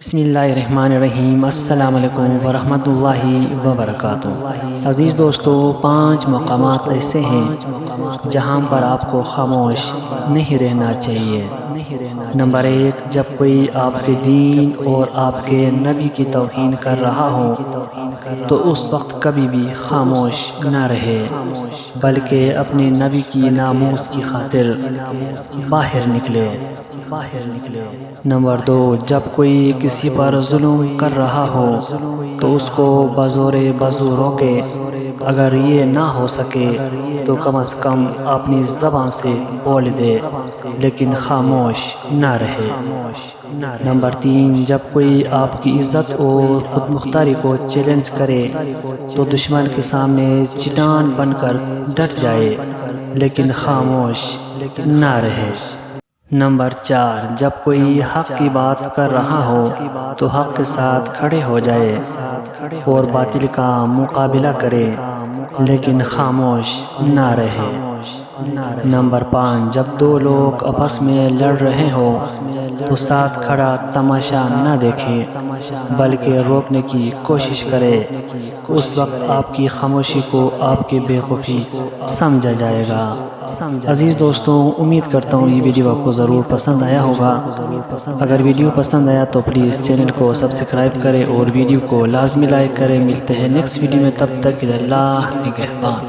بسم اللہ الرحمن الرحیم۔ السلام علیکم ورحمۃ اللہ وبرکاتہ۔ عزیز دوستو، 5 مقامات ایسے ہیں جہاں پر آپ کو خاموش نہیں رہنا چاہیے۔ نمبر 1، جب کوئی آپ کے دین اور آپ کے نبی کی توہین کر رہا ہو تو اس وقت کبھی بھی خاموش نہ رہے، بلکہ اپنے نبی کی ناموس کی خاطر باہر نکلے۔ نمبر 2، جب کوئی کسی پر ظلم کر رہا ہو تو اس کو بزور روکے۔ اگر یہ نہ ہو سکے تو کم از کم اپنی زبان سے بول دے، لیکن خاموش نہ رہے۔ نمبر 3، جب کوئی آپ کی عزت اور خود مختاری کو چیلنج کرے تو دشمن کے سامنے چٹان بن کر ڈٹ جائے، لیکن خاموش نہ رہے۔ نمبر 4، جب کوئی حق کی بات کر رہا ہو تو حق کے ساتھ کھڑے ہو جائے اور باطل کا مقابلہ کرے، لیکن خاموش نہ رہے۔ نمبر 5، جب 2 لوگ آپس میں لڑ رہے ہوں تو ساتھ کھڑا تماشا نہ دیکھے، بلکہ روکنے کی کوشش کرے۔ اس وقت آپ کی خاموشی کو آپ کی بے وقوفی سمجھا جائے گا۔ عزیز دوستوں، امید کرتا ہوں یہ ویڈیو آپ کو ضرور پسند آیا ہوگا۔ اگر ویڈیو پسند آیا تو پلیز چینل کو سبسکرائب کریں اور ویڈیو کو لازمی لائک کریں۔ ملتے ہیں نیکسٹ ویڈیو میں، تب تک کے لیے اللہ نگہبان۔